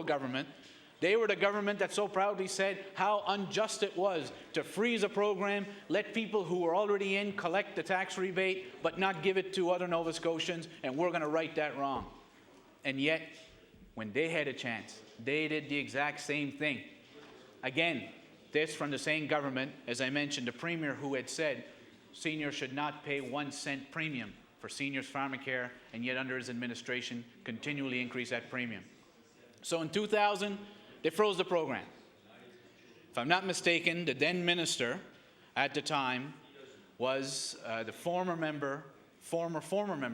government. They were the government that so proudly said how unjust it was to freeze a program, let people who were already in collect the tax rebate, but not give it to other Nova Scotians, and we're going to right that wrong. And yet, when they had a chance, they did the exact same thing. Again, this from the same government, as I mentioned, the Premier who had said seniors should not pay 1 cent premium for seniors' pharmacare, and yet under his administration continually increase that premium. So in 2000, they froze the program. If I'm not mistaken, the then minister at the time was the former member,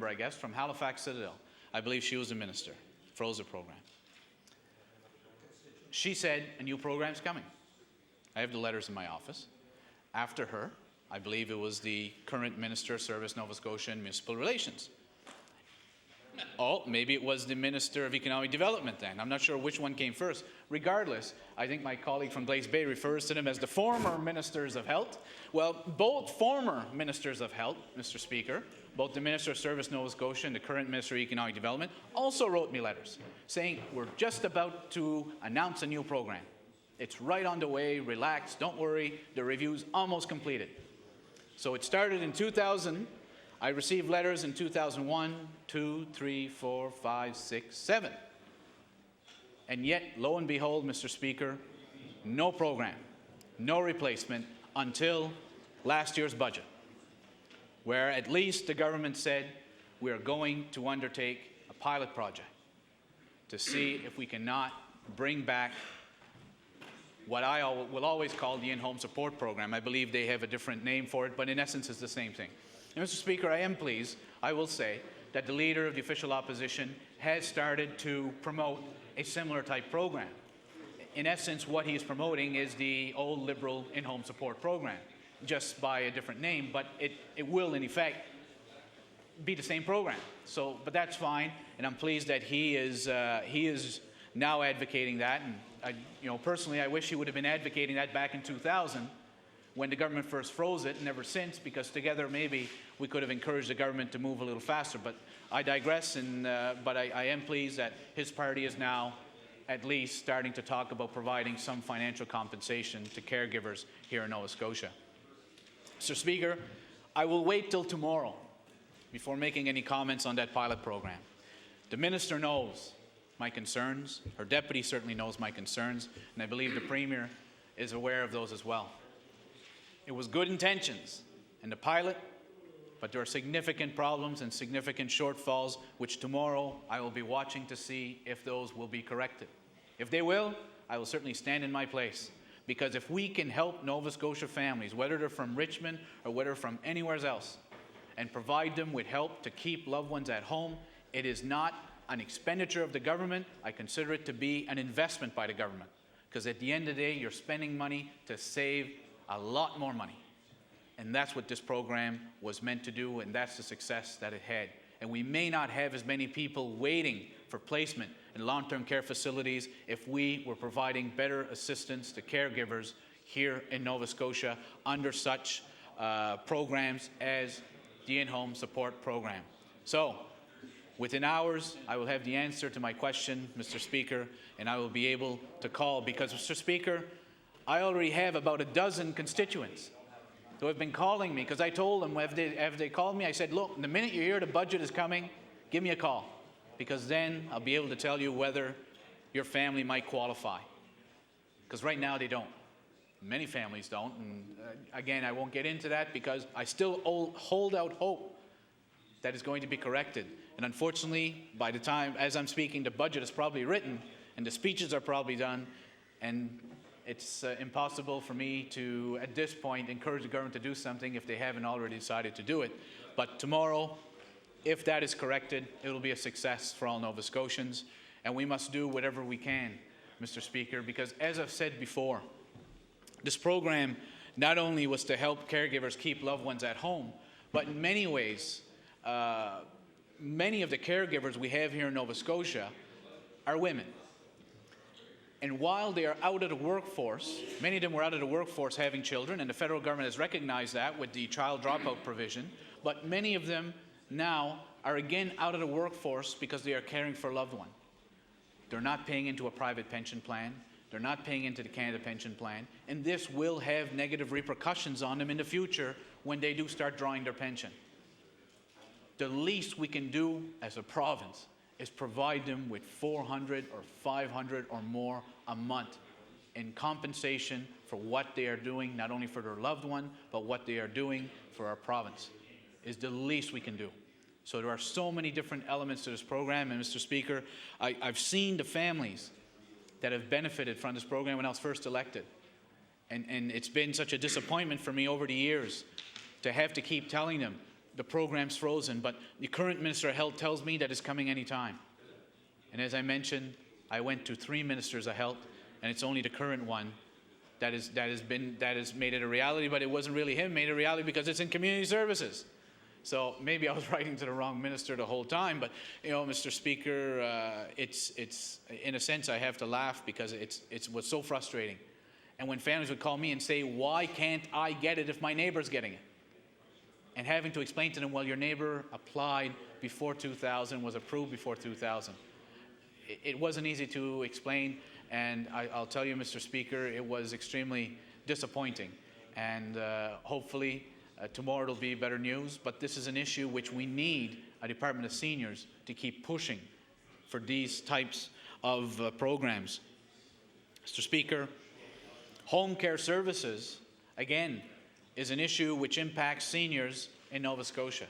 I guess, from Halifax Citadel. I believe she was the minister. Froze the program. She said a new program's coming. I have the letters in my office. After her, I believe it was the current Minister of Service, Nova Scotia and Municipal Relations. Oh, maybe it was the Minister of Economic Development then. I'm not sure which one came first. Regardless, I think my colleague from Glace Bay refers to them as the former Ministers of Health. Well, both former Ministers of Health, Mr. Speaker, both the Minister of Service, Nova Scotia, and the current Minister of Economic Development also wrote me letters saying, we're just about to announce a new program. It's right on the way, relax, don't worry, the review's almost completed. So it started in 2000. I received letters in 2001, 2, 3, 4, 5, 6, 7. And yet, lo and behold, Mr. Speaker, no program, no replacement until last year's budget, where at least the government said we are going to undertake a pilot project to see if we cannot bring back what I will always call the in-home support program. I believe they have a different name for it, but in essence it's the same thing. And Mr. Speaker, I am pleased, I will say, that the Leader of the Official Opposition has started to promote a similar type program. In essence, what he is promoting is the old Liberal in-home support program, just by a different name, but it will, in effect, be the same program. So, but that's fine, and I'm pleased that he is now advocating that. And personally, I wish he would have been advocating that back in 2000 when the government first froze it, and ever since, because together maybe we could have encouraged the government to move a little faster. But I digress, but I am pleased that his party is now at least starting to talk about providing some financial compensation to caregivers here in Nova Scotia. Mr. Speaker, I will wait till tomorrow before making any comments on that pilot program. The minister knows my concerns. Her deputy certainly knows my concerns, and I believe the Premier is aware of those as well. It was good intentions in the pilot, but there are significant problems and significant shortfalls, which tomorrow I will be watching to see if those will be corrected. If they will, I will certainly stand in my place, because if we can help Nova Scotia families, whether they're from Richmond or whether from anywhere else, and provide them with help to keep loved ones at home, it is not an expenditure of the government. I consider it to be an investment by the government, because at the end of the day, you're spending money to save a lot more money. And that's what this program was meant to do, and that's the success that it had. And we may not have as many people waiting for placement in long-term care facilities if we were providing better assistance to caregivers here in Nova Scotia under such programs as the in-home support program. So, within hours, I will have the answer to my question, Mr. Speaker, and I will be able to call, because, Mr. Speaker, I already have about a dozen constituents who have been calling me, because I told them, if they called me, I said, look, the minute you hear the budget is coming, give me a call, because then I'll be able to tell you whether your family might qualify. Because right now they don't. Many families don't, and again, I won't get into that because I still hold out hope that is going to be corrected. And unfortunately, by the time, as I'm speaking, the budget is probably written and the speeches are probably done, and it's impossible for me to, at this point, encourage the government to do something if they haven't already decided to do it. But tomorrow, if that is corrected, it will be a success for all Nova Scotians, and we must do whatever we can, Mr. Speaker, because as I've said before, this program not only was to help caregivers keep loved ones at home, but in many ways, many of the caregivers we have here in Nova Scotia are women. And while they are out of the workforce, many of them were out of the workforce having children, and the federal government has recognized that with the child dropout provision, but many of them now are again out of the workforce because they are caring for a loved one. They're not paying into a private pension plan. They're not paying into the Canada Pension Plan. And this will have negative repercussions on them in the future when they do start drawing their pension. The least we can do as a province is provide them with $400 or $500 or more a month in compensation for what they are doing, not only for their loved one, but what they are doing for our province, is the least we can do. So there are so many different elements to this program, and Mr. Speaker, I've seen the families that have benefited from this program when I was first elected. And it's been such a disappointment for me over the years to have to keep telling them the program's frozen, but the current Minister of Health tells me that it's coming anytime. And as I mentioned, I went to 3 Ministers of Health, and it's only the current one that has made it a reality, but it wasn't really him made it a reality because it's in community services. So maybe I was writing to the wrong minister the whole time, but Mr. Speaker, it's in a sense I have to laugh because it was so frustrating. And when families would call me and say, why can't I get it if my neighbor's getting it? And having to explain to them, well, your neighbor applied before 2000, was approved before 2000. It wasn't easy to explain, and I'll tell you, Mr. Speaker, it was extremely disappointing. And hopefully, tomorrow it'll be better news, but this is an issue which we need a Department of Seniors to keep pushing for these types of programs. Mr. Speaker, home care services, again, is an issue which impacts seniors in Nova Scotia.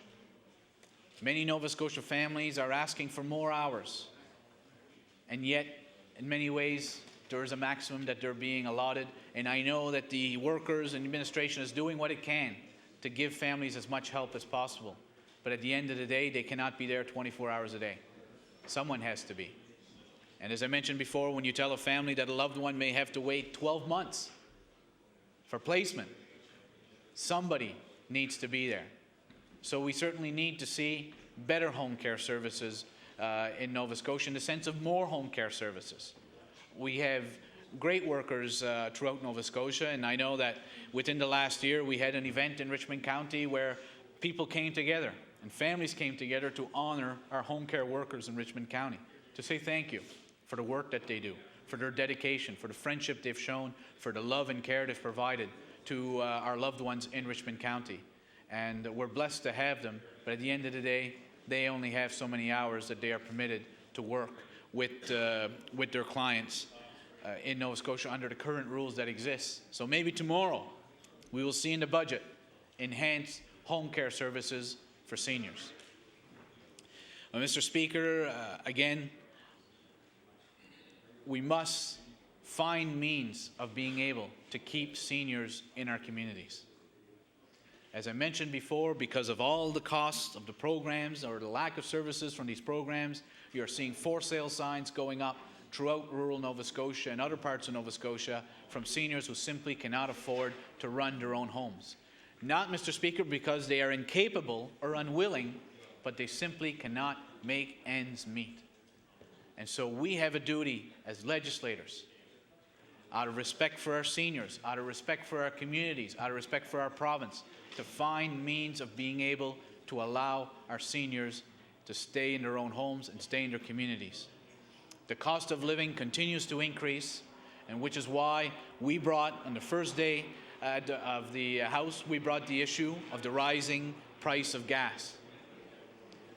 Many Nova Scotia families are asking for more hours, and yet, in many ways, there is a maximum that they're being allotted, and I know that the workers and administration is doing what it can to give families as much help as possible. But at the end of the day, they cannot be there 24 hours a day. Someone has to be. And as I mentioned before, when you tell a family that a loved one may have to wait 12 months for placement, somebody needs to be there. So we certainly need to see better home care services in Nova Scotia in the sense of more home care services. We have great workers throughout Nova Scotia, and I know that within the last year we had an event in Richmond County where people came together and families came together to honor our home care workers in Richmond County, to say thank you for the work that they do, for their dedication, for the friendship they've shown, for the love and care they've provided to our loved ones in Richmond County. And we're blessed to have them, but at the end of the day, they only have so many hours that they are permitted to work with their clients in Nova Scotia under the current rules that exist. So maybe tomorrow we will see in the budget enhanced home care services for seniors. Mr. Speaker, again, we must find means of being able to keep seniors in our communities. As I mentioned before, because of all the costs of the programs or the lack of services from these programs, you are seeing for sale signs going up throughout rural Nova Scotia and other parts of Nova Scotia from seniors who simply cannot afford to run their own homes. Not, Mr. Speaker, because they are incapable or unwilling, but they simply cannot make ends meet. And so we have a duty as legislators, out of respect for our seniors, out of respect for our communities, out of respect for our province, to find means of being able to allow our seniors to stay in their own homes and stay in their communities. The cost of living continues to increase, and which is why we brought, on the first day of the House, we brought the issue of the rising price of gas.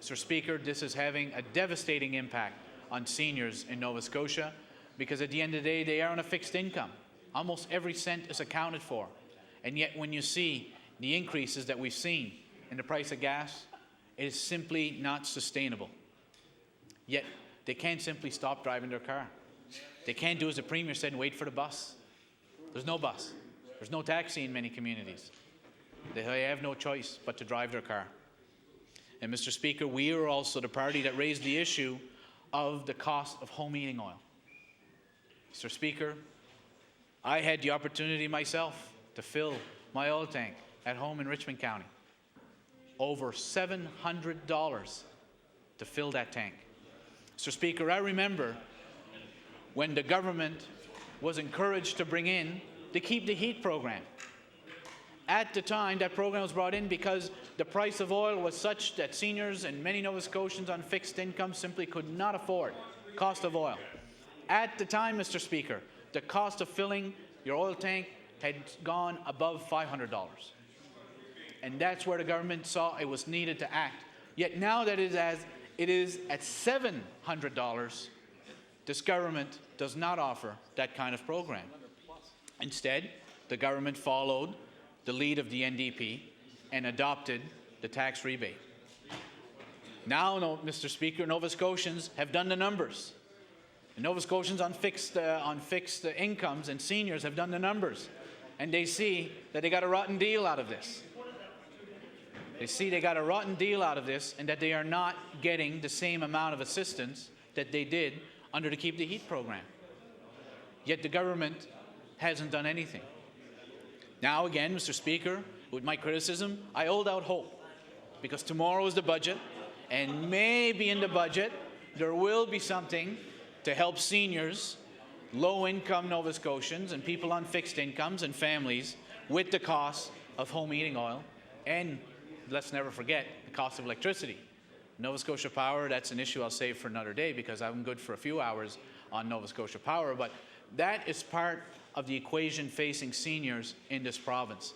Mr. Speaker, this is having a devastating impact on seniors in Nova Scotia, because at the end of the day, they are on a fixed income. Almost every cent is accounted for. And yet when you see the increases that we've seen in the price of gas, it is simply not sustainable. Yet they can't simply stop driving their car. They can't do as the Premier said and wait for the bus. There's no bus. There's no taxi in many communities. They have no choice but to drive their car. And Mr. Speaker, we are also the party that raised the issue of the cost of home heating oil. Mr. Speaker, I had the opportunity myself to fill my oil tank at home in Richmond County. Over $700 to fill that tank. Mr. Speaker, I remember when the government was encouraged to bring in the Keep the Heat program. At the time, that program was brought in because the price of oil was such that seniors and many Nova Scotians on fixed income simply could not afford the cost of oil. At the time, Mr. Speaker, the cost of filling your oil tank had gone above $500. And that's where the government saw it was needed to act. Yet now that it is at $700, this government does not offer that kind of program. Instead, the government followed the lead of the NDP and adopted the tax rebate. Now, Mr. Speaker, Nova Scotians have done the numbers. The Nova Scotians on fixed incomes and seniors have done the numbers. And they see that they got a rotten deal out of this. They see they got a rotten deal out of this and that they are not getting the same amount of assistance that they did under the Keep the Heat program. Yet the government hasn't done anything. Now again, Mr. Speaker, with my criticism, I hold out hope because tomorrow is the budget, and maybe in the budget there will be something to help seniors, low-income Nova Scotians, and people on fixed incomes and families with the cost of home heating oil, and let's never forget the cost of electricity. Nova Scotia Power, that's an issue I'll save for another day because I'm good for a few hours on Nova Scotia Power, but that is part of the equation facing seniors in this province.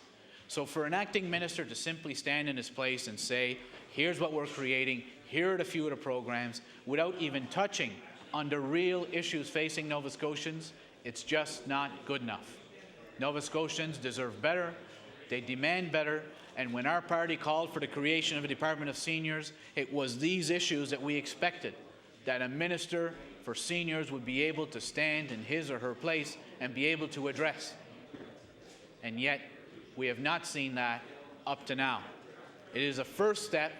So for an acting minister to simply stand in his place and say, here's what we're creating, here are the few of the programs, without even touching on the real issues facing Nova Scotians, it's just not good enough. Nova Scotians deserve better, they demand better, and when our party called for the creation of a Department of Seniors, it was these issues that we expected, that a minister for seniors would be able to stand in his or her place and be able to address. And yet, we have not seen that up to now. It is a first step,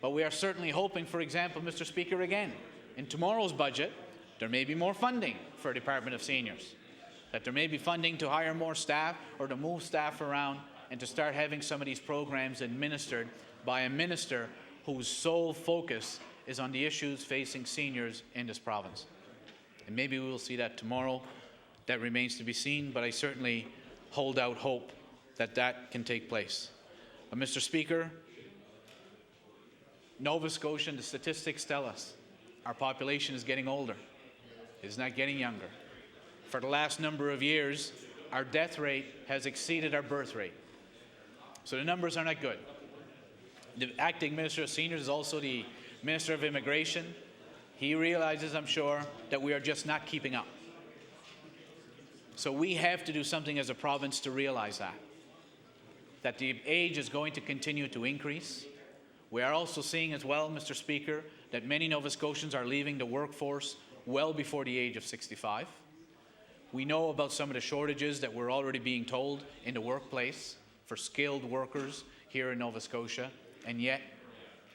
but we are certainly hoping, for example, Mr. Speaker, again, in tomorrow's budget, there may be more funding for a Department of Seniors, that there may be funding to hire more staff or to move staff around and to start having some of these programs administered by a minister whose sole focus is on the issues facing seniors in this province. And maybe we will see that tomorrow. That remains to be seen, but I certainly hold out hope that that can take place. Mr. Speaker, Nova Scotia, the statistics tell us our population is getting older. It is not getting younger. For the last number of years, our death rate has exceeded our birth rate. So the numbers are not good. The acting Minister of Seniors is also the Minister of Immigration. He realizes, I'm sure, that we are just not keeping up. So we have to do something as a province to realize that the age is going to continue to increase. We are also seeing as well, Mr. Speaker, that many Nova Scotians are leaving the workforce well before the age of 65. We know about some of the shortages that we're already being told in the workplace for skilled workers here in Nova Scotia, and yet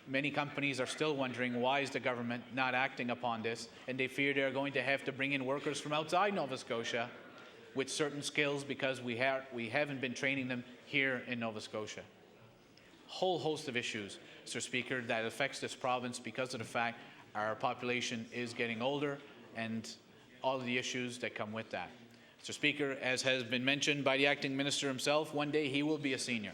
many companies are still wondering why is the government not acting upon this, and they fear they're going to have to bring in workers from outside Nova Scotia with certain skills because we haven't been training them here in Nova Scotia. Whole host of issues, Mr. Speaker, that affects this province because of the fact our population is getting older and all of the issues that come with that. Mr. Speaker, as has been mentioned by the acting minister himself, one day he will be a senior.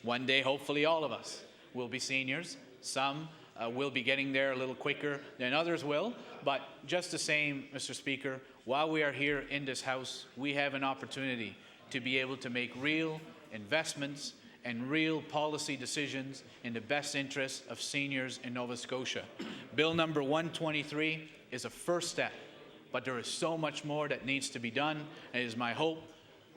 One day, hopefully, all of us will be seniors. Some will be getting there a little quicker than others will. But just the same, Mr. Speaker, while we are here in this House, we have an opportunity to be able to make real investments and real policy decisions in the best interests of seniors in Nova Scotia. Bill number 123 is a first step, but there is so much more that needs to be done. And it is my hope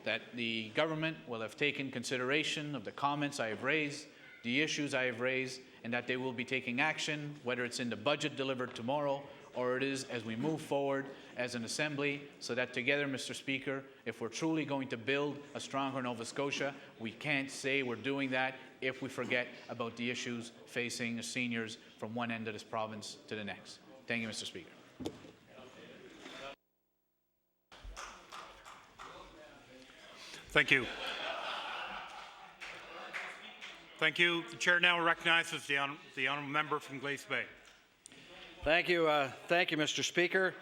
that the government will have taken consideration of the comments I have raised, the issues I have raised, and that they will be taking action, whether it's in the budget delivered tomorrow or it is as we move forward as an assembly, so that together, Mr. Speaker, if we're truly going to build a stronger Nova Scotia, we can't say we're doing that if we forget about the issues facing seniors from one end of this province to the next. Thank you, Mr. Speaker. Thank you. Thank you. The chair now recognizes the honourable member from Glace Bay. Thank you, Mr. Speaker.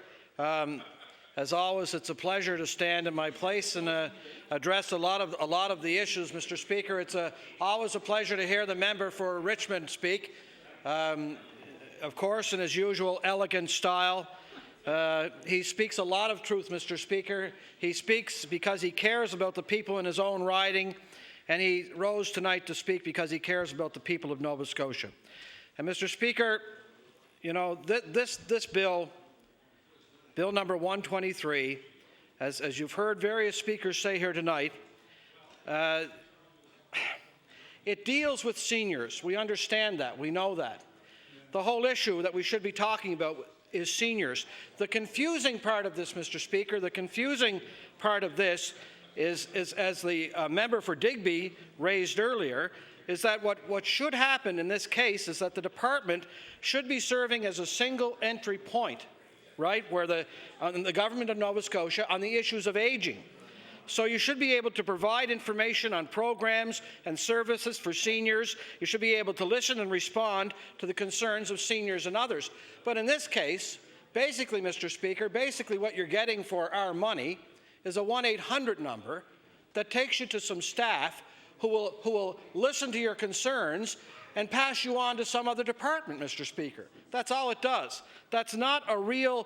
As always, it's a pleasure to stand in my place and address a lot of the issues, Mr. Speaker. It's always a pleasure to hear the member for Richmond speak. Of course, in his usual elegant style, He speaks a lot of truth, Mr. Speaker. He speaks because he cares about the people in his own riding, and he rose tonight to speak because he cares about the people of Nova Scotia. And Mr. Speaker, you know, this bill, Bill number 123, as you've heard various speakers say here tonight, it deals with seniors. We understand that. We know that. The whole issue that we should be talking about is seniors. The confusing part of this, Mr. Speaker, the confusing part of this is as the member for Digby raised earlier, is that what should happen in this case is that the department should be serving as a single entry point, right, where the government of Nova Scotia on the issues of aging. So you should be able to provide information on programs and services for seniors. You should be able to listen and respond to the concerns of seniors and others. But in this case, basically, Mr. Speaker, basically what you're getting for our money is a 1-800 number that takes you to some staff who will listen to your concerns and pass you on to some other department, Mr. Speaker. That's all it does. That's not a real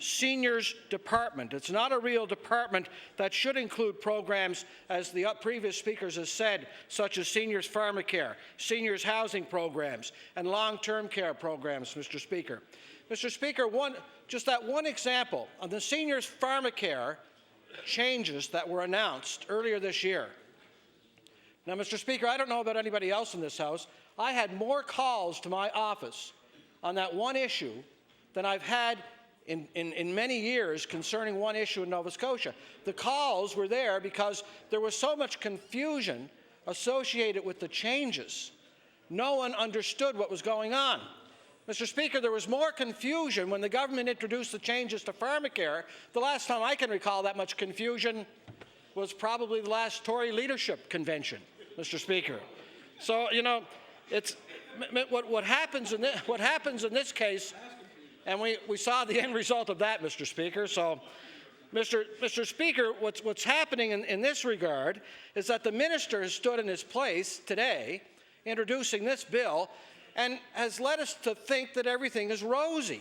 seniors department. It's not a real department that should include programs, as the previous speakers have said, such as seniors pharmacare, seniors housing programs, and long-term care programs, Mr. Speaker. Mr. Speaker, just that one example on the seniors pharmacare changes that were announced earlier this year. Now, Mr. Speaker, I don't know about anybody else in this House. I had more calls to my office on that one issue than I've had in many years concerning one issue in Nova Scotia. The calls were there because there was so much confusion associated with the changes. No one understood what was going on. Mr. Speaker, there was more confusion when the government introduced the changes to pharmacare. The last time I can recall that much confusion was probably the last Tory leadership convention, Mr. Speaker. So, you know, it's what happens in this case. And we saw the end result of that, Mr. Speaker. So, Mr. Speaker, what's happening in this regard is that the minister has stood in his place today introducing this bill and has led us to think that everything is rosy.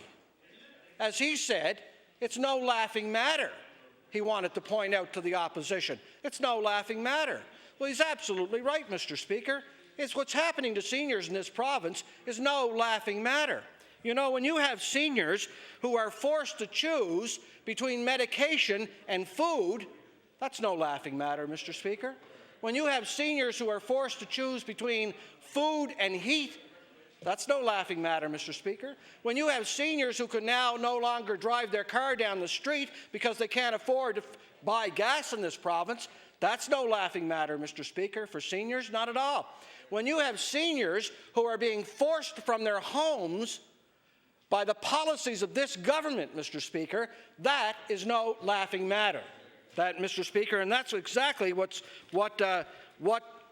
As he said, it's no laughing matter. He wanted to point out to the opposition. It's no laughing matter. Well, he's absolutely right, Mr. Speaker. It's what's happening to seniors in this province is no laughing matter. You know, when you have seniors who are forced to choose between medication and food, that's no laughing matter, Mr. Speaker. When you have seniors who are forced to choose between food and heat, that's no laughing matter, Mr. Speaker. When you have seniors who can now no longer drive their car down the street because they can't afford to buy gas in this province, that's no laughing matter, Mr. Speaker, for seniors, not at all. When you have seniors who are being forced from their homes by the policies of this government, Mr. Speaker, that is no laughing matter. That, Mr. Speaker, and that's exactly what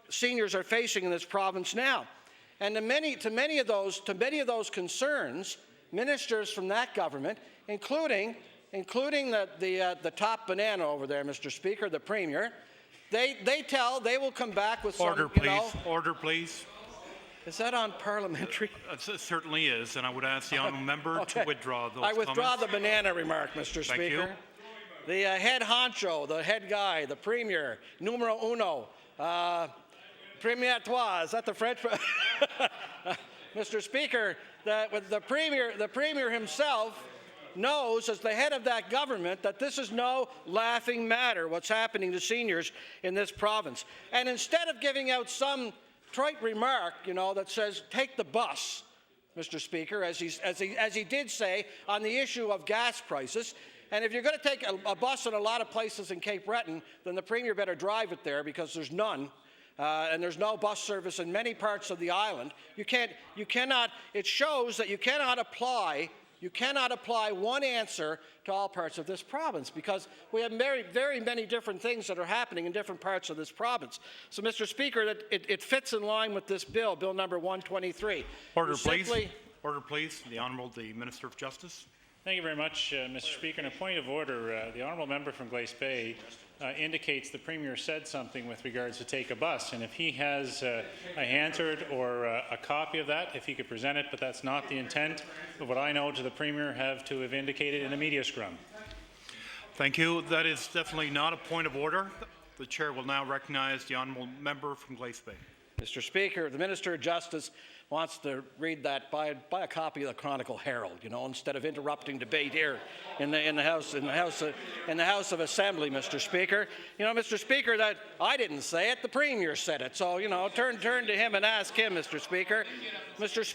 seniors are facing in this province now. And to many of those concerns, ministers from that government, including the top banana over there, Mr. Speaker, the Premier, they will come back with order, some, please. Order, please. Is that on parliamentary? It certainly is, and I would ask the honourable member to withdraw those I withdraw comments. the banana remark, Mr. Thank Speaker. you. The head honcho, the head guy, the Premier, numero uno, Premier trois, is that the French? Mr. Speaker, the Premier himself knows, as the head of that government, that this is no laughing matter, what's happening to seniors in this province. And instead of giving out some trite remark, you know, that says, take the bus, Mr. Speaker, as he did say on the issue of gas prices. And if you're going to take a bus in a lot of places in Cape Breton, then the Premier better drive it there because there's none. And there's no bus service in many parts of the island. It shows that you cannot apply one answer to all parts of this province because we have very, very many different things that are happening in different parts of this province. So, Mr. Speaker, it fits in line with this bill, Bill number 123. Order, please. Order, please. The Honourable the Minister of Justice. Thank you very much, Mr. Speaker. In a point of order, the honourable member from Glace Bay indicates the Premier said something with regards to take a bus, and if he has a answered or a copy of that, if he could present it, but that's not the intent of what I know to the Premier have indicated in a media scrum. Thank you. That is definitely not a point of order. The chair will now recognize the honourable member from Glace Bay. Mr. Speaker, the Minister of Justice wants to read that by a copy of the Chronicle Herald, instead of interrupting debate here in the House of Assembly, Mr. Speaker. Mr. Speaker, that I didn't say it, the Premier said it. So, turn to him and ask him, Mr. Speaker. Mr.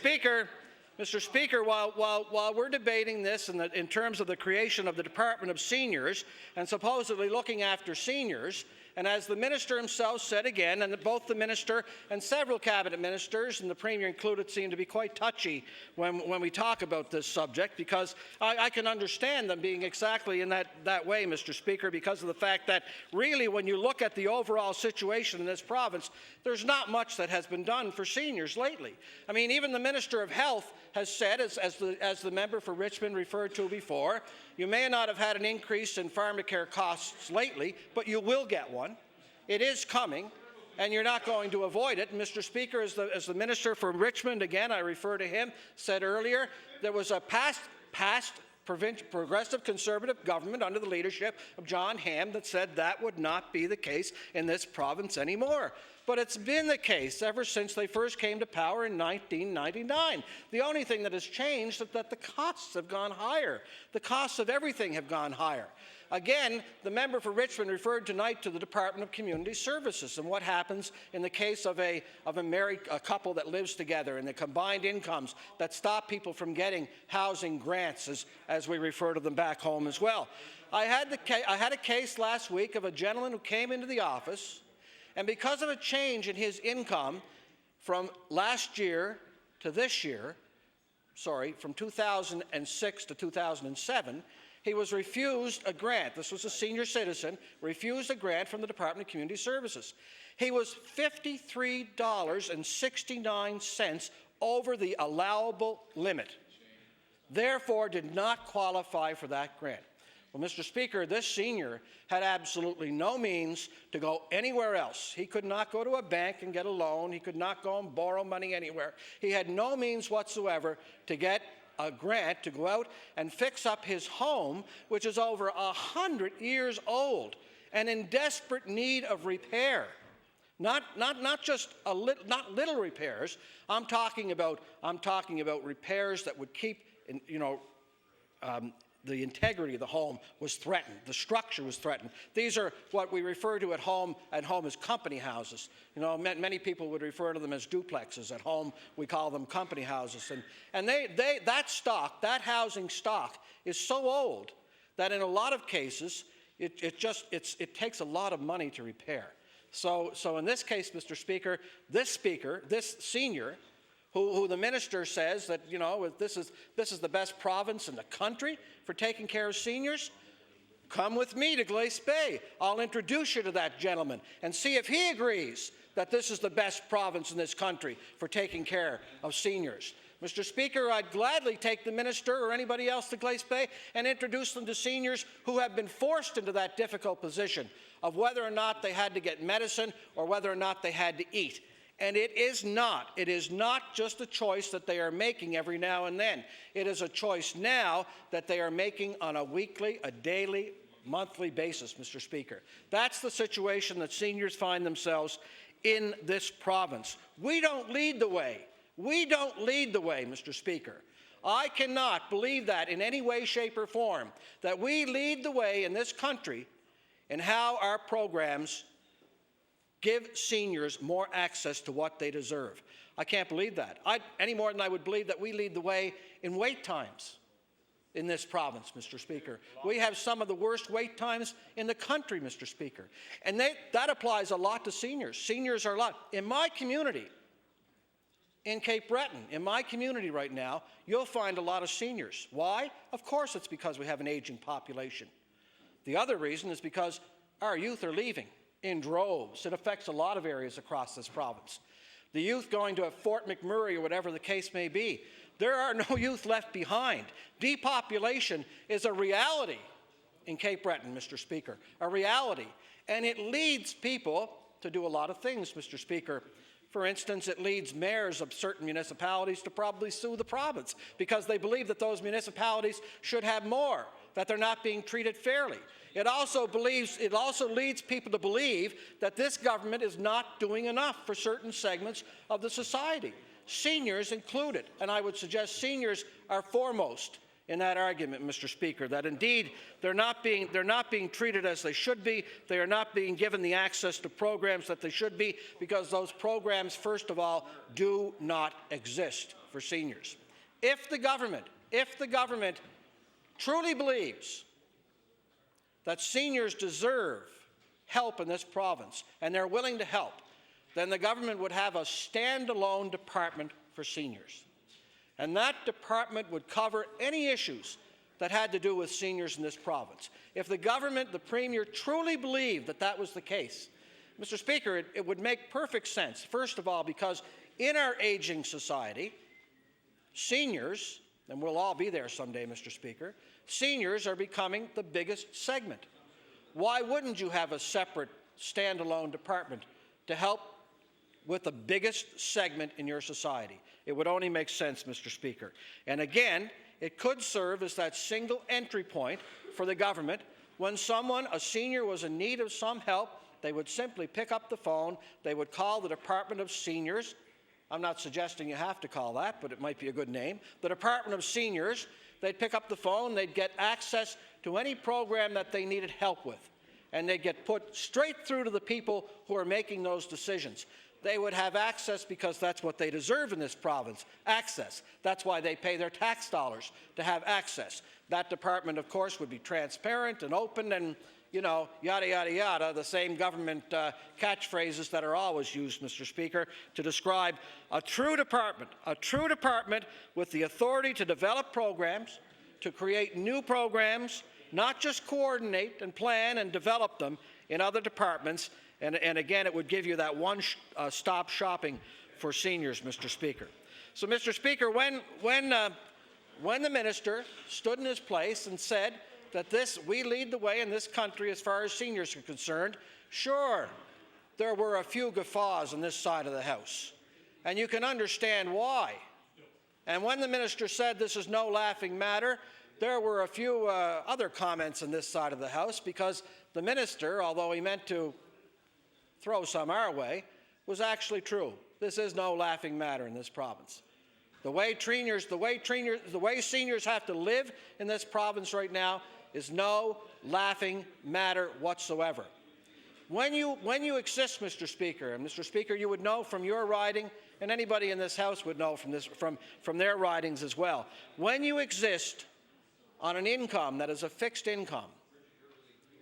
Speaker, while we're debating this in terms of the creation of the Department of Seniors and supposedly looking after seniors, and as the Minister himself said again, and both the Minister and several Cabinet Ministers, and the Premier included, seem to be quite touchy when we talk about this subject, because I can understand them being exactly in that way, Mr. Speaker, because of the fact that really when you look at the overall situation in this province, there's not much that has been done for seniors lately. I mean, even the Minister of Health has said, as the member for Richmond referred to before, you may not have had an increase in pharmacare costs lately, but you will get one. It is coming, and you're not going to avoid it. And Mr. Speaker, as the Minister for Richmond, again, I refer to him, said earlier, there was a past progressive Conservative government under the leadership of John Hamm that said that would not be the case in this province anymore. But it's been the case ever since they first came to power in 1999. The only thing that has changed is that the costs have gone higher. The costs of everything have gone higher. Again, the member for Richmond referred tonight to the Department of Community Services and what happens in the case of a married couple that lives together and the combined incomes that stop people from getting housing grants, as we refer to them back home as well. I had a case last week of a gentleman who came into the office, and because of a change in his income from last year to this year, from 2006 to 2007, he was refused a grant. This was a senior citizen, refused a grant from the Department of Community Services. He was $53.69 over the allowable limit, therefore did not qualify for that grant. Well, Mr. Speaker, this senior had absolutely no means to go anywhere else. He could not go to a bank and get a loan. He could not go and borrow money anywhere. He had no means whatsoever to get a grant to go out and fix up his home, which is over 100 years old and in desperate need of repair. Not little repairs. I'm talking about repairs that would keep, the integrity of the home was threatened. The structure was threatened. These are what we refer to at home as company houses. Many people would refer to them as duplexes. At home, we call them company houses. And that housing stock is so old that in a lot of cases, it takes a lot of money to repair. So in this case, Mr. Speaker, this senior, who the minister says that, this is the best province in the country for taking care of seniors, come with me to Glace Bay. I'll introduce you to that gentleman and see if he agrees that this is the best province in this country for taking care of seniors. Mr. Speaker, I'd gladly take the minister or anybody else to Glace Bay and introduce them to seniors who have been forced into that difficult position of whether or not they had to get medicine or whether or not they had to eat. And it is not just a choice that they are making every now and then. It is a choice now that they are making on a weekly, a daily, monthly basis, Mr. Speaker. That's the situation that seniors find themselves in this province. We don't lead the way. We don't lead the way, Mr. Speaker. I cannot believe that in any way, shape, or form, that we lead the way in this country in how our programs give seniors more access to what they deserve. I can't believe that. Any more than I would believe that we lead the way in wait times in this province, Mr. Speaker. We have some of the worst wait times in the country, Mr. Speaker. And that applies a lot to seniors. Seniors are a lot. In my community, in Cape Breton, in my community right now, you'll find a lot of seniors. Why? Of course it's because we have an aging population. The other reason is because our youth are leaving in droves. It affects a lot of areas across this province. The youth going to Fort McMurray or whatever the case may be, there are no youth left behind. Depopulation is a reality in Cape Breton, Mr. Speaker, a reality. And it leads people to do a lot of things, Mr. Speaker. For instance, it leads mayors of certain municipalities to probably sue the province because they believe that those municipalities should have more, that they're not being treated fairly. It also leads people to believe that this government is not doing enough for certain segments of the society, seniors included. And I would suggest seniors are foremost in that argument, Mr. Speaker, that indeed they're not being treated as they should be. They are not being given the access to programs that they should be, because those programs, first of all, do not exist for seniors. If the government truly believes that seniors deserve help in this province and they're willing to help, then the government would have a standalone department for seniors. And that department would cover any issues that had to do with seniors in this province. If the government, the Premier, truly believed that that was the case, Mr. Speaker, it would make perfect sense, first of all, because in our aging society, seniors, and we'll all be there someday, Mr. Speaker, seniors are becoming the biggest segment. Why wouldn't you have a separate standalone department to help with the biggest segment in your society? It would only make sense, Mr. Speaker. And again, it could serve as that single entry point for the government. When a senior was in need of some help, they would simply pick up the phone, they would call the Department of Seniors. I'm not suggesting you have to call that, but it might be a good name. The Department of Seniors. They'd pick up the phone, they'd get access to any program that they needed help with, and they'd get put straight through to the people who are making those decisions. They would have access because that's what they deserve in this province, access. That's why they pay their tax dollars, to have access. That department, of course, would be transparent and open and, yada, yada, yada, the same government catchphrases that are always used, Mr. Speaker, to describe a true department with the authority to develop programs, to create new programs, not just coordinate and plan and develop them in other departments. And again, it would give you that one-stop shopping for seniors, Mr. Speaker. So, Mr. Speaker, when the minister stood in his place and said that we lead the way in this country as far as seniors are concerned, sure, there were a few guffaws on this side of the House, and you can understand why. And when the minister said this is no laughing matter, there were a few other comments on this side of the House, because the minister, although he meant to throw some our way, was actually true. This is no laughing matter in this province. The way seniors have to live in this province right now is no laughing matter whatsoever. When you exist, Mr. Speaker, and Mr. Speaker, you would know from your riding, and anybody in this House would know from their ridings as well, when you exist on an income that is a fixed income,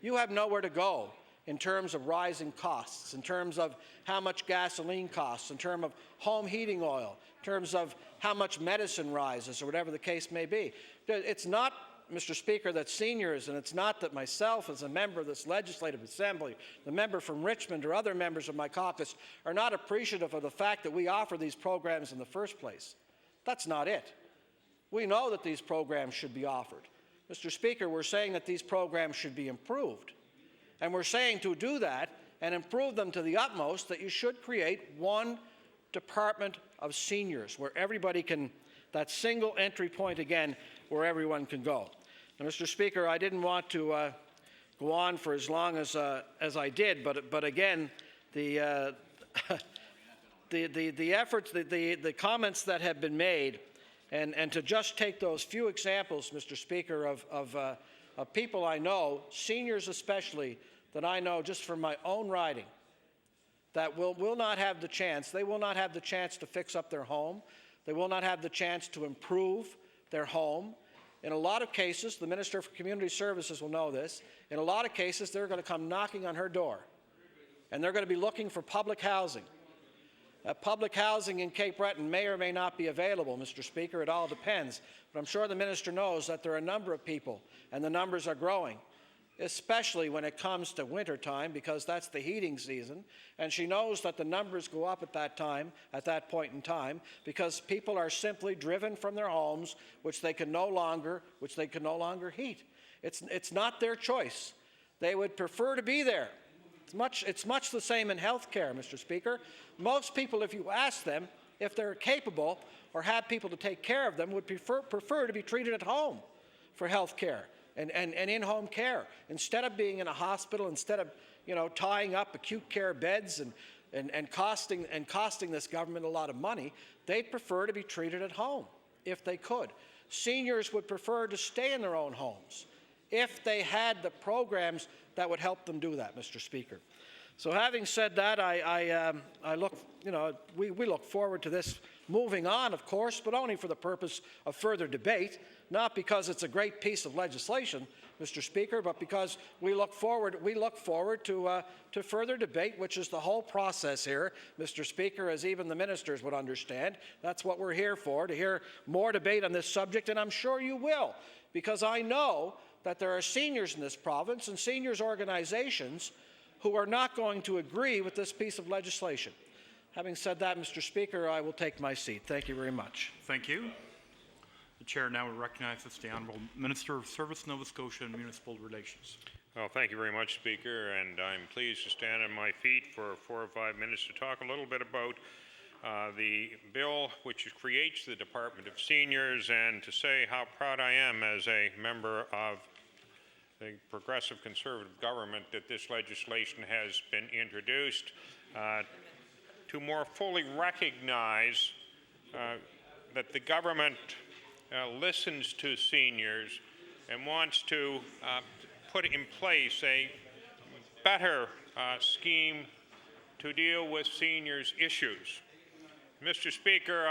you have nowhere to go in terms of rising costs, in terms of how much gasoline costs, in terms of home heating oil, in terms of how much medicine rises, or whatever the case may be. It's not, Mr. Speaker, that seniors, and it's not that myself as a member of this Legislative Assembly, the member from Richmond, or other members of my caucus are not appreciative of the fact that we offer these programs in the first place. That's not it. We know that these programs should be offered. Mr. Speaker, we're saying that these programs should be improved. And we're saying to do that and improve them to the utmost, that you should create one Department of Seniors where everybody can, that single entry point again, where everyone can go. Now, Mr. Speaker, I didn't want to go on for as long as I did, but again, the efforts, the comments that have been made, and to just take those few examples, Mr. Speaker, of people I know, seniors especially, that I know just from my own riding, that will not have the chance. They will not have the chance to fix up their home. They will not have the chance to improve their home. In a lot of cases, the Minister for Community Services will know this, in a lot of cases they're going to come knocking on her door, and they're going to be looking for public housing. Public housing in Cape Breton may or may not be available, Mr. Speaker. It all depends. But I'm sure the minister knows that there are a number of people, and the numbers are growing, especially when it comes to winter time, because that's the heating season, and she knows that the numbers go up at that point in time, because people are simply driven from their homes, which they can no longer heat. It's not their choice. They would prefer to be there. It's much the same in health care, Mr. Speaker. Most people, if you ask them if they're capable or have people to take care of them, would prefer to be treated at home for health care and in-home care, instead of being in a hospital, instead of tying up acute care beds and costing this government a lot of money. They'd prefer to be treated at home if they could. Seniors would prefer to stay in their own homes if they had the programs that would help them do that, Mr. Speaker. So having said that, we look forward to this moving on, of course, but only for the purpose of further debate, not because it's a great piece of legislation, Mr. Speaker, but because we look forward to further debate, which is the whole process here, Mr. Speaker, as even the ministers would understand. That's what we're here for, to hear more debate on this subject, and I'm sure you will, because I know that there are seniors in this province and seniors organizations who are not going to agree with this piece of legislation. Having said that, Mr. Speaker, I will take my seat. Thank you very much. Thank you. The chair now recognizes the Honourable Minister of Service, Nova Scotia and Municipal Relations. Well, thank you very much, Speaker, and I'm pleased to stand on my feet for 4 or 5 minutes to talk a little bit about the bill which creates the Department of Seniors, and to say how proud I am as a member of the Progressive Conservative government that this legislation has been introduced to more fully recognize that the government listens to seniors and wants to put in place a better scheme to deal with seniors' issues. Mr. Speaker,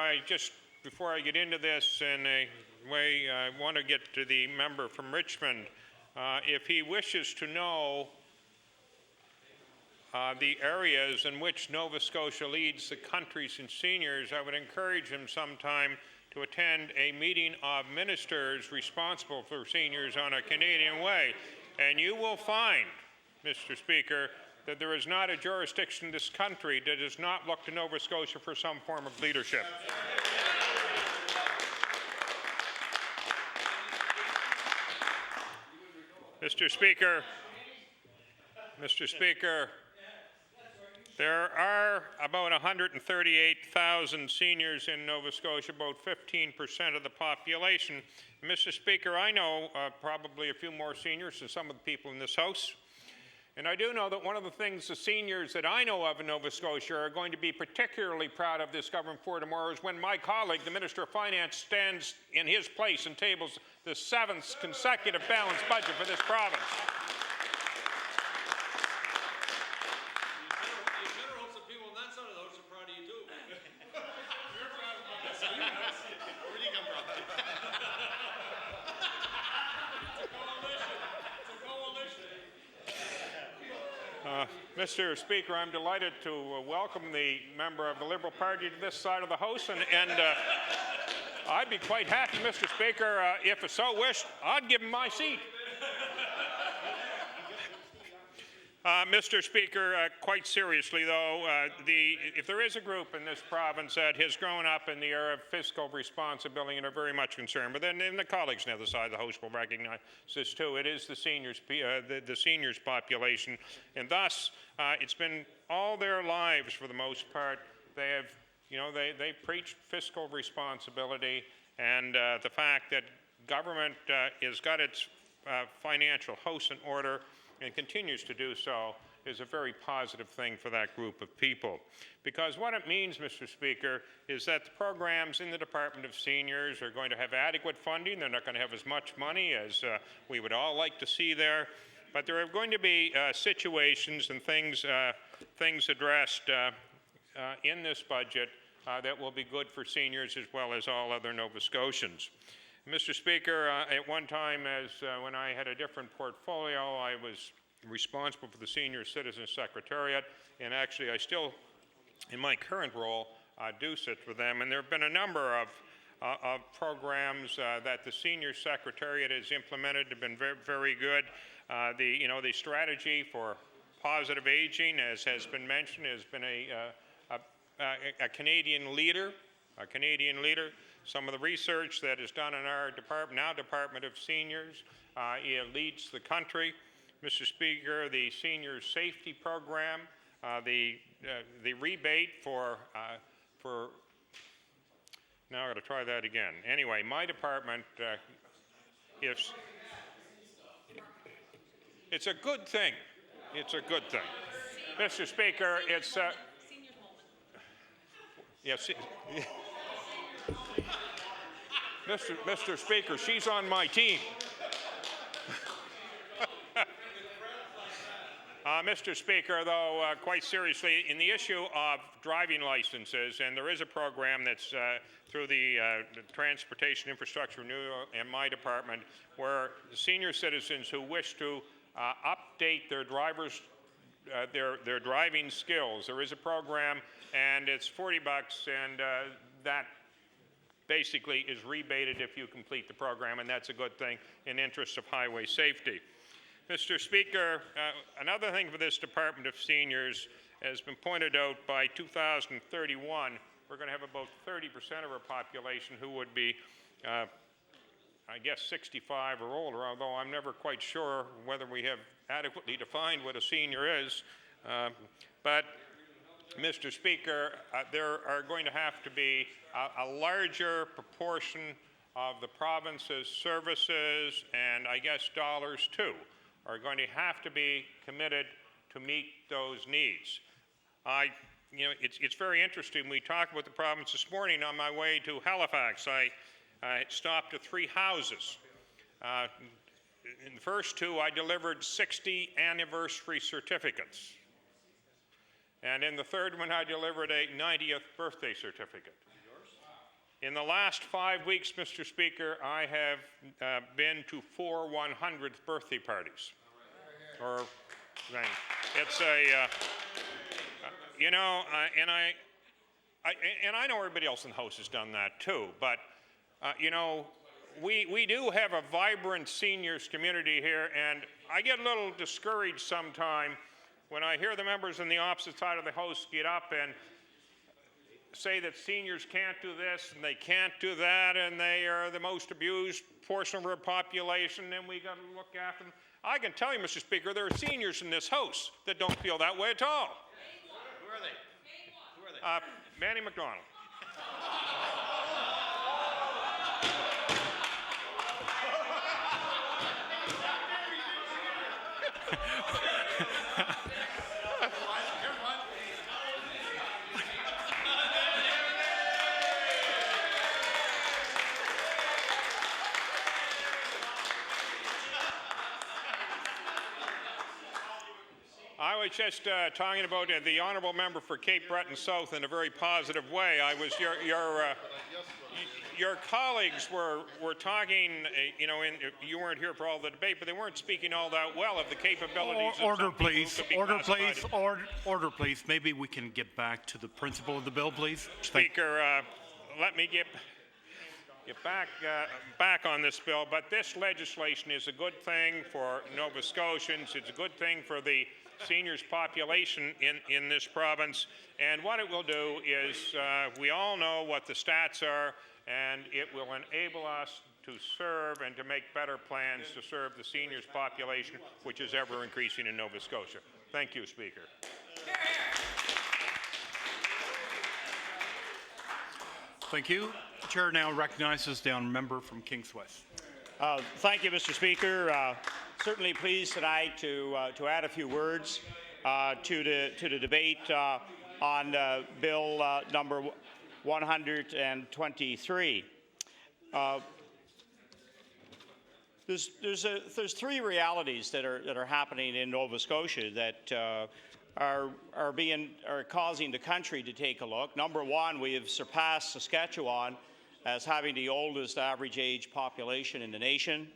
before I get into this in a way, I want to get to the member from Richmond. If he wishes to know the areas in which Nova Scotia leads the countries in seniors, I would encourage him sometime to attend a meeting of ministers responsible for seniors on a Canadian way. And you will find, Mr. Speaker, that there is not a jurisdiction in this country that does not look to Nova Scotia for some form of leadership. Mr. Speaker, there are about 138,000 seniors in Nova Scotia, about 15% of the population. Mr. Speaker, I know probably a few more seniors than some of the people in this House. And I do know that one of the things the seniors that I know of in Nova Scotia are going to be particularly proud of this government for tomorrow is when my colleague, the Minister of Finance, stands in his place and tables the 7th consecutive balanced budget for this province. Mr. Speaker, I'm delighted to welcome the member of the Liberal Party to this side of the House, and I'd be quite happy, Mr. Speaker, if it so wished, I'd give him my seat. Mr. Speaker, quite seriously, though, if there is a group in this province that has grown up in the era of fiscal responsibility and are very much concerned, but then the colleagues on the other side of the House will recognize this too. It is the seniors, the seniors population, and thus it's been all their lives, for the most part, they have, they preached fiscal responsibility, and the fact that government has got its financial house in order and continues to do so is a very positive thing for that group of people. Because what it means, Mr. Speaker, is that the programs in the Department of Seniors are going to have adequate funding. They're not going to have as much money as we would all like to see there. But there are going to be situations and things addressed in this budget that will be good for seniors as well as all other Nova Scotians. Mr. Speaker, at one time, when I had a different portfolio, I was responsible for the Senior Citizen Secretariat, and actually I still, in my current role, do sit with them. And there have been a number of of programs that the Senior Secretariat has implemented have been very, very good. The strategy for positive aging, as has been mentioned, has been a Canadian leader. Some of the research that is done in our Department of Seniors, it leads the country. Mr. Speaker, the Senior Safety Program, the rebate for now I got to try that again. Anyway, my department, it's a good thing. It's a good thing. Mr. Speaker, it's yes. Mr. Speaker, she's on my team. Mr. Speaker, though, quite seriously, in the issue of driving licenses, and there is a program that's through the Transportation Infrastructure Renewal in my department, where senior citizens who wish to update their their driving skills, there is a program, and it's $40, and that basically is rebated if you complete the program, and that's a good thing in interest of highway safety. Mr. Speaker, another thing for this Department of Seniors has been pointed out. By 2031, we're going to have about 30% of our population who would be, I guess, 65 or older, although I'm never quite sure whether we have adequately defined what a senior is. But, Mr. Speaker, there are going to have to be a larger proportion of the province's services, and I guess dollars too, are going to have to be committed to meet those needs. It's very interesting. We talked about the province this morning on my way to Halifax. I stopped at 3 houses. In the first 2, I delivered 60 anniversary certificates. And in the third one, I delivered a 90th birthday certificate. In the last 5 weeks, Mr. Speaker, I have been to 4 100th birthday parties. Or, it's a, and I know everybody else in the House has done that too, but, we do have a vibrant seniors community here, and I get a little discouraged sometime when I hear the members on the opposite side of the House get up and say that seniors can't do this and they can't do that and they are the most abused portion of our population and we got to look after them. I can tell you, Mr. Speaker, there are seniors in this House that don't feel that way at all. Who are they? Manny MacDonald. I was just talking about the honourable member for Cape Breton South in a very positive way. I was your colleagues were talking. You weren't here for all the debate, but they weren't speaking all that well of the capabilities. Order, please. Order, please. Maybe we can get back to the principle of the bill, please. Speaker, let me get back on this bill. But this legislation is a good thing for Nova Scotians. It's a good thing for the seniors population in this province, and what it will do is we all know what the stats are, and it will enable us to serve and to make better plans to serve the seniors population, which is ever increasing in Nova Scotia. Thank you, Speaker. Thank you. The chair now recognizes the honourable member from Kings West. Thank you, Mr. Speaker. Certainly pleased tonight to add a few words to the debate on Bill number 123. There's 3 realities that are happening in Nova Scotia that are causing the country to take a look. Number 1, we have surpassed Saskatchewan as having the oldest average age population in the nation.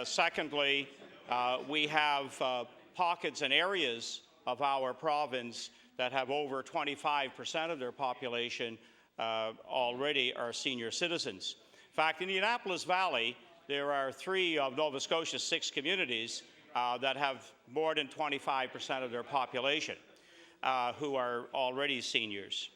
Secondly, we have pockets and areas of our province that have over 25% of their population already are senior citizens. In fact, in the Annapolis Valley, there are 3 of Nova Scotia's 6 communities that have more than 25% of their population who are already seniors.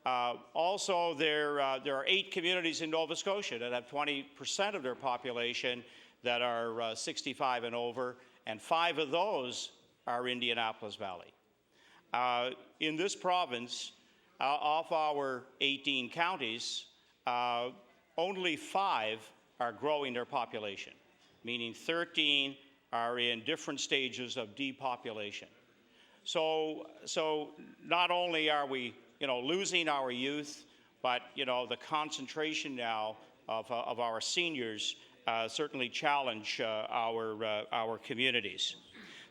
Also, there are 8 communities in Nova Scotia that have 20% of their population that are 65 and over, and 5 of those are in the Annapolis Valley. In this province, of our 18 counties, only 5 are growing their population, meaning 13 are in different stages of depopulation. So not only are we, losing our youth, but, the concentration now of our seniors certainly challenge our communities.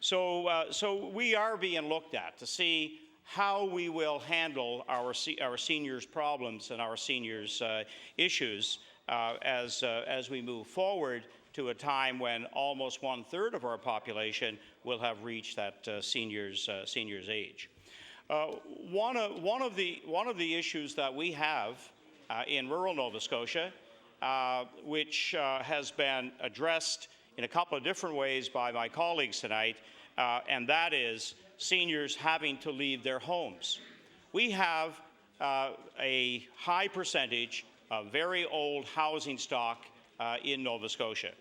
So we are being looked at to see how we will handle our seniors' problems and our seniors' issues as we move forward to a time when almost 1/3 of our population will have reached that seniors age. One of the issues that we have in rural Nova Scotia, which has been addressed in a couple of different ways by my colleagues tonight, and that is seniors having to leave their homes. We have a high percentage of very old housing stock in Nova Scotia.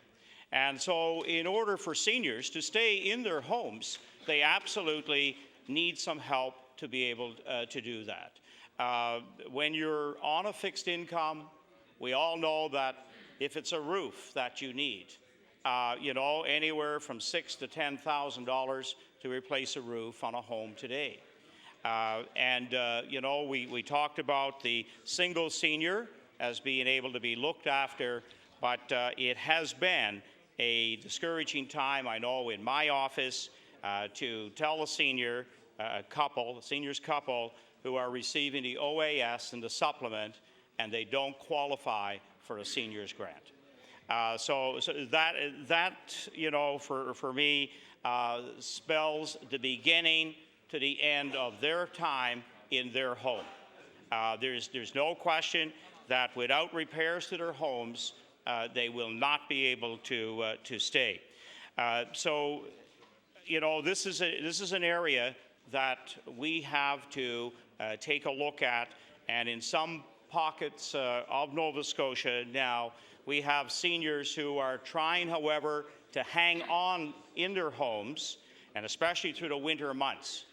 And so in order for seniors to stay in their homes, they absolutely need some help to be able to do that. When you're on a fixed income, we all know that if it's a roof that you need, anywhere from $6,000 to $10,000 to replace a roof on a home today. We talked about the single senior as being able to be looked after, but it has been a discouraging time, I know, in my office to tell a seniors couple who are receiving the OAS and the supplement, and they don't qualify for a seniors grant. So that for me spells the beginning to the end of their time in their home. There's no question that without repairs to their homes, they will not be able to stay. This is an area that we have to take a look at, and in some pockets of Nova Scotia now, we have seniors who are trying, however, to hang on in their homes, and especially through the winter months.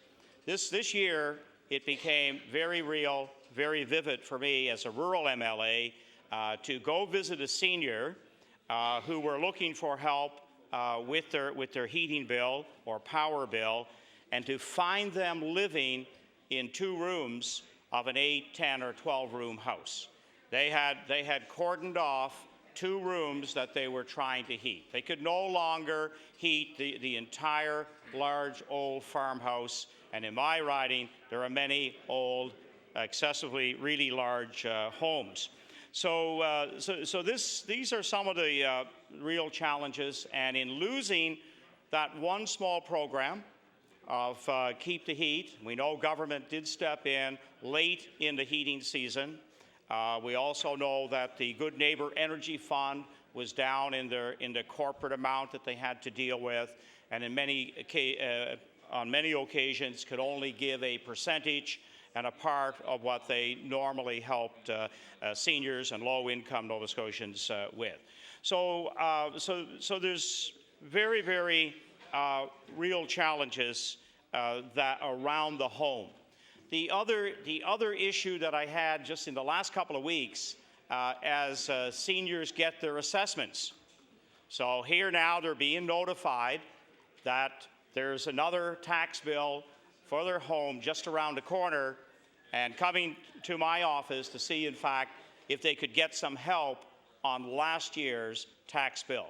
This year, it became very real, very vivid for me as a rural MLA to go visit a senior who were looking for help with their heating bill or power bill, and to find them living in 2 rooms of an 8, 10, or 12-room house. They had cordoned off 2 rooms that they were trying to heat. They could no longer heat the entire large old farmhouse, and in my riding, there are many old, excessively really large homes. So these are some of the real challenges, and in losing that one small program of Keep the Heat, we know government did step in late in the heating season. We also know that the Good Neighbor Energy Fund was down in the corporate amount that they had to deal with, and on many occasions could only give a percentage and a part of what they normally helped seniors and low-income Nova Scotians with. So there's very, very real challenges that around the home. The other issue that I had just in the last couple of weeks as seniors get their assessments. So here now they're being notified that there's another tax bill for their home just around the corner, and coming to my office to see, in fact, if they could get some help on last year's tax bill,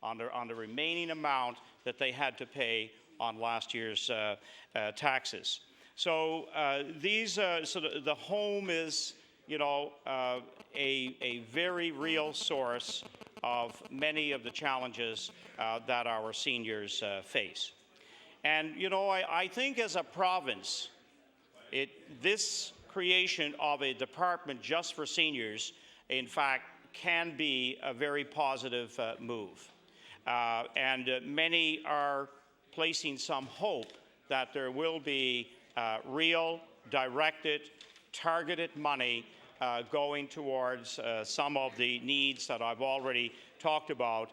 on the remaining amount that they had to pay on last year's taxes. So the home is, a very real source of many of the challenges that our seniors face. And, I think as a province, this creation of a department just for seniors, in fact, can be a very positive move. And many are placing some hope that there will be real, directed, targeted money going towards some of the needs that I've already talked about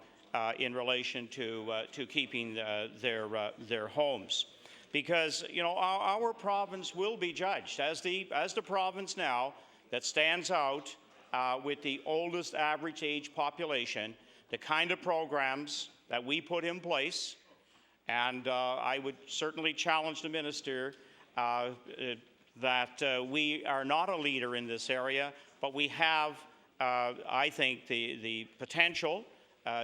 in relation to keeping their homes. Because, you know, our province will be judged as the province now that stands out with the oldest average age population, the kind of programs that we put in place. And I would certainly challenge the minister that we are not a leader in this area, but we have, I think, the potential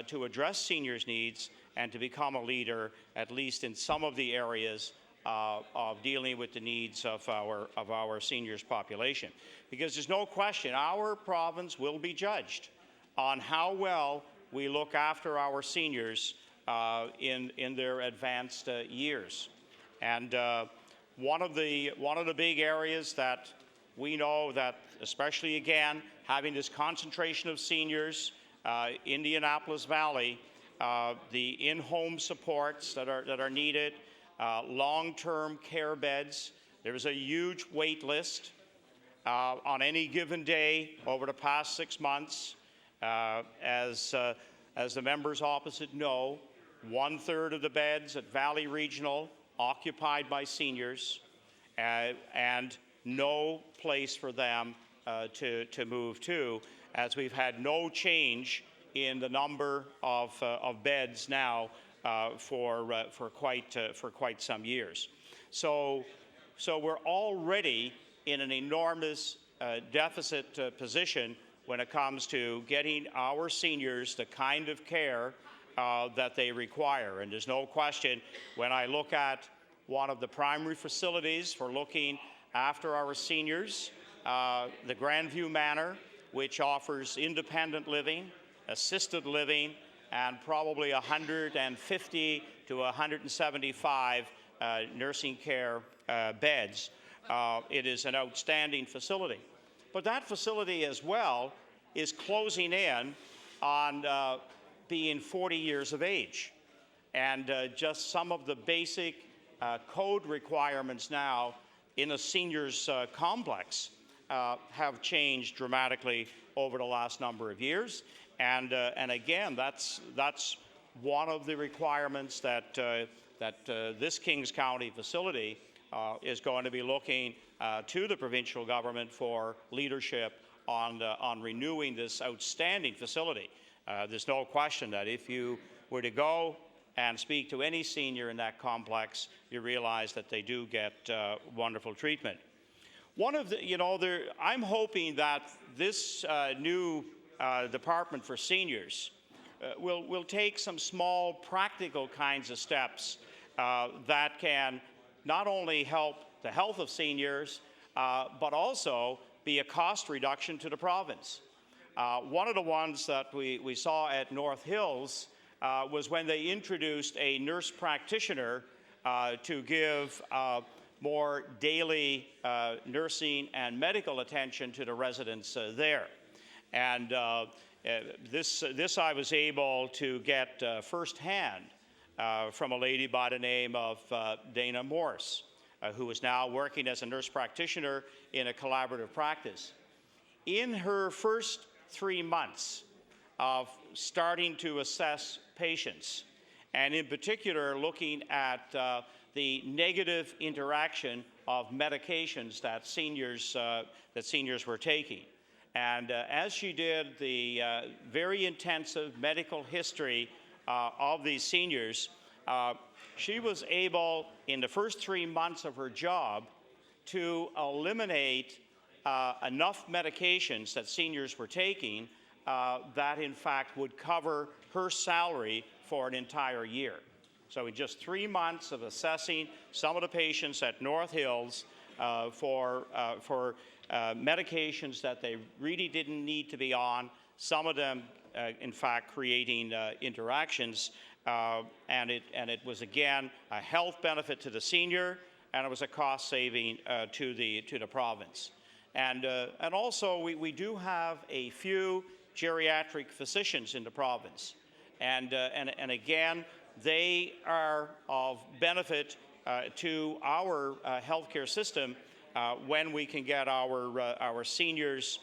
to address seniors' needs and to become a leader, at least in some of the areas of dealing with the needs of our seniors population. Because there's no question our province will be judged on how well we look after our seniors in their advanced years. And one of the big areas that we know that, especially again, having this concentration of seniors, Indianapolis Valley, the in-home supports that are needed, long-term care beds. There's a huge wait list on any given day over the past 6 months. As the members opposite know, 1/3 of the beds at Valley Regional occupied by seniors, and no place for them to move to, as we've had no change in the number of beds now for quite some years. So we're already in an enormous deficit position when it comes to getting our seniors the kind of care that they require. And there's no question, when I look at one of the primary facilities for looking after our seniors, the Grandview Manor, which offers independent living, assisted living, and probably 150 to 175 nursing care beds. It is an outstanding facility. But that facility as well is closing in on being 40 years of age. And just some of the basic code requirements now in a seniors complex have changed dramatically over the last number of years. And again, that's one of the requirements that this Kings County facility is going to be looking to the provincial government for leadership on renewing this outstanding facility. There's no question that if you were to go and speak to any senior in that complex, you realize that they do get wonderful treatment. One of the, I'm hoping that this new Department for Seniors will take some small practical kinds of steps that can not only help the health of seniors, but also be a cost reduction to the province. One of the ones that we saw at North Hills was when they introduced a nurse practitioner to give more daily nursing and medical attention to the residents there. And this I was able to get firsthand from a lady by the name of Dana Morse, who is now working as a nurse practitioner in a collaborative practice. In her first 3 months of starting to assess patients, and in particular looking at the negative interaction of medications that seniors were taking. And as she did the very intensive medical history of these seniors, she was able, in the first 3 months of her job, to eliminate enough medications that seniors were taking that, in fact, would cover her salary for an entire year. So in just 3 months of assessing some of the patients at North Hills for medications that they really didn't need to be on, some of them, in fact, creating interactions, and it was, again, a health benefit to the senior, and it was a cost saving to the province. And also, we do have a few geriatric physicians in the province. And again, they are of benefit to our healthcare system when we can get our seniors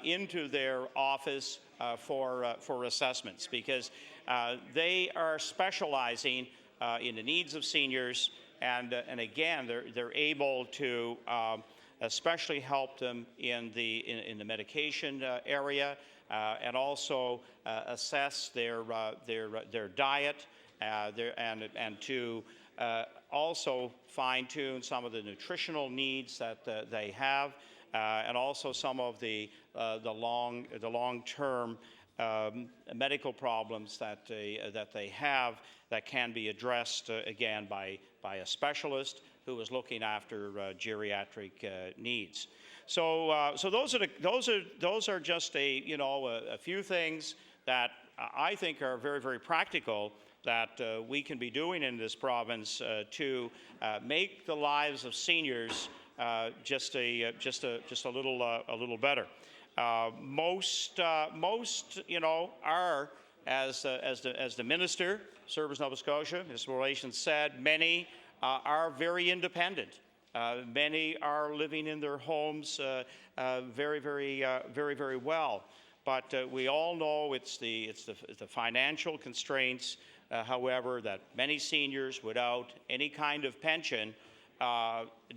into their office for assessments, because they are specializing in the needs of seniors, and again, they're able to especially help them in the medication area, and also assess their diet, and to also fine-tune some of the nutritional needs that they have, and also some of the long-term medical problems that they have that can be addressed again by a specialist who is looking after geriatric needs. So those are just a few things that I think are very, very practical that we can be doing in this province to make the lives of seniors just a little better. Most are, as the Minister, Service Nova Scotia, Municipal Relations said, many are very independent. Many are living in their homes very, very well. But we all know it's the financial constraints, however, that many seniors without any kind of pension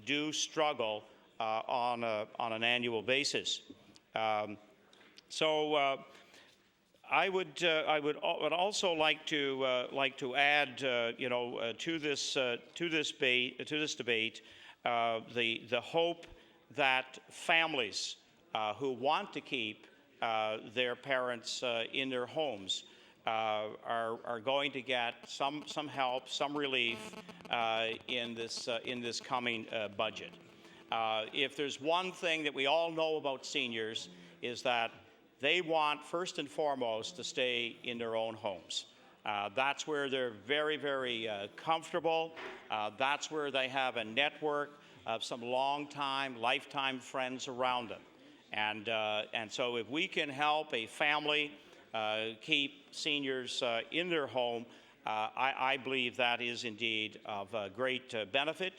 do struggle on an annual basis. I would also like to add, to this debate, the hope that families who want to keep their parents in their homes are going to get some help, some relief in this coming budget. If there's one thing that we all know about seniors, is that they want, first and foremost, to stay in their own homes. That's where they're very, very comfortable. That's where they have a network of some long-time, lifetime friends around them. And so if we can help a family keep seniors in their home, I believe that is indeed of great benefit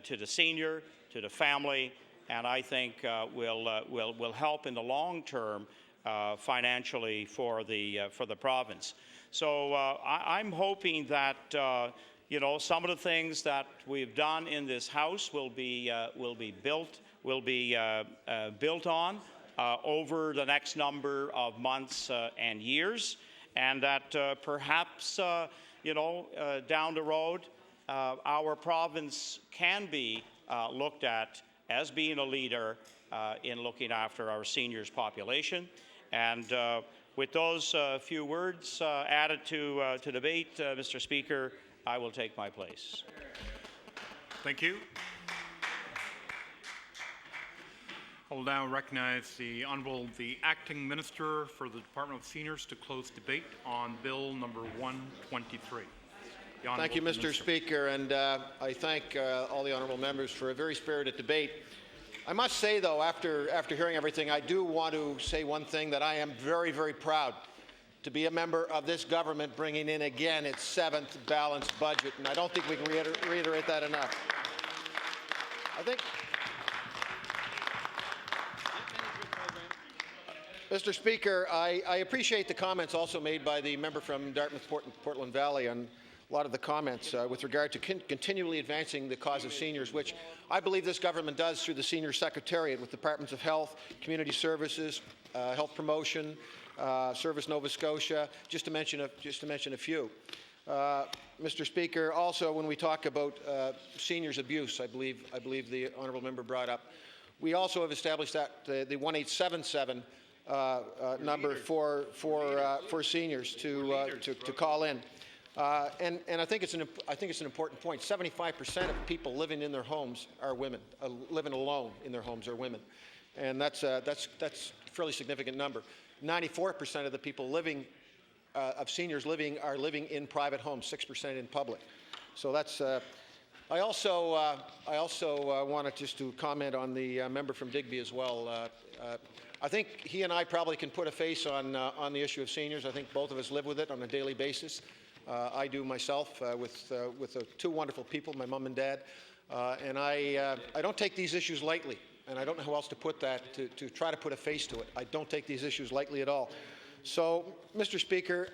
to the senior, to the family, and I think will help in the long term financially for the province. So I'm hoping that some of the things that we've done in this House will be built on over the next number of months and years, and that perhaps down the road our province can be looked at as being a leader in looking after our seniors population. And with those few words added to debate, Mr. Speaker, I will take my place. Thank you. I will now recognize the Acting Minister for the Department of Seniors to close debate on Bill number 123. Thank you, Mr. Speaker, and I thank all the honourable members for a very spirited debate. I must say, though, after hearing everything, I do want to say one thing, that I am very, very proud to be a member of this government bringing in again its 7th balanced budget, and I don't think we can reiterate that enough. I think, Mr. Speaker, I appreciate the comments also made by the member from Dartmouth, Portland Valley on a lot of the comments with regard to continually advancing the cause of seniors, which I believe this government does through the Senior Secretariat with Departments of Health, Community Services, Health Promotion, Service Nova Scotia, just to mention a few. Mr. Speaker, also when we talk about seniors abuse, I believe the honourable member brought up, we also have established that the 1877 number for seniors to call in. And I think it's an important point. 75% of people living in their homes are women. Living alone in their homes are women, and that's a fairly significant number. 94% of the people of seniors are living in private homes. 6% in public. So that's I also wanted just to comment on the member from Digby as well. I think he and I probably can put a face on the issue of seniors. I think both of us live with it on a daily basis. I do myself with two wonderful people, my mom and dad, and I don't take these issues lightly. And I don't know how else to put that, to try to put a face to it. I don't take these issues lightly at all. So, Mr. Speaker,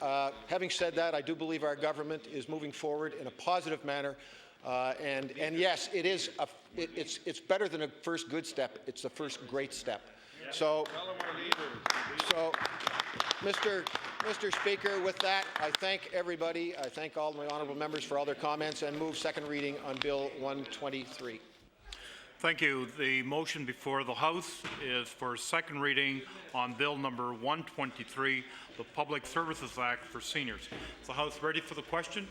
having said that, I do believe our government is moving forward in a positive manner. And yes, it's better than a first good step. It's the first great step. So Mr. Speaker, with that, I thank everybody. I thank all my honourable members for all their comments and move second reading on Bill 123. Thank you. The motion before the House is for second reading on Bill number 123, the Public Services Act for Seniors. Is the House ready for the question?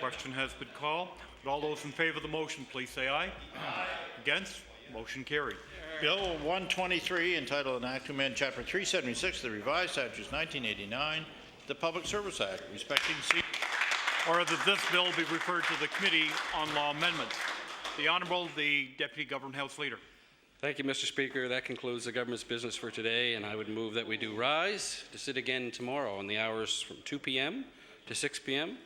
Question has been called. Would all those in favour of the motion please say aye. Aye. Against? Motion carried. Bill 123, entitled An Act to Amend Chapter 376 of the Revised Statutes 1989, the Public Service Act, respecting seniors. Or that this bill be referred to the Committee on Law Amendments. The Honourable, the Deputy Government House Leader. Thank you, Mr. Speaker. That concludes the government's business for today, and I would move that we do rise to sit again tomorrow in the hours from 2 p.m. to 6 p.m.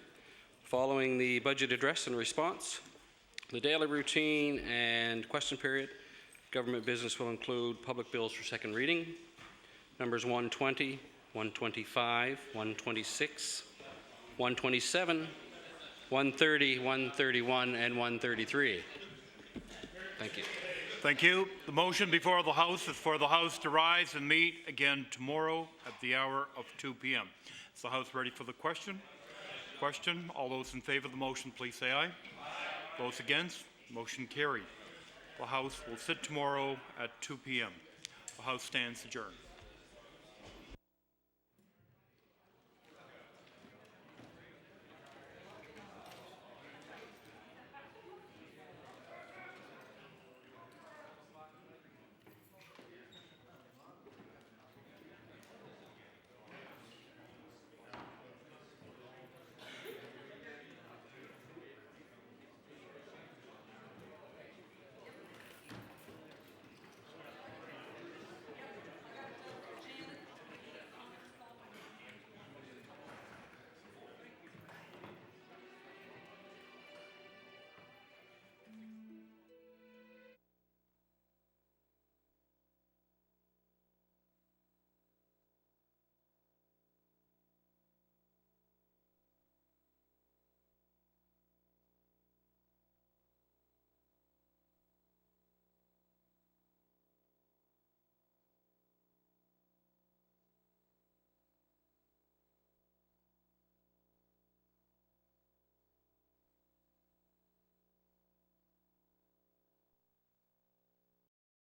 following the budget address and response, the daily routine and question period. Government business will include public bills for second reading, numbers 120, 125, 126, 127, 130, 131, and 133. Thank you. Thank you. The motion before the House is for the House to rise and meet again tomorrow at the hour of 2 p.m. Is the House ready for the question? Question. All those in favour of the motion, please say aye. Aye. Those against? Motion carried. The House will sit tomorrow at 2 p.m. The House stands adjourned.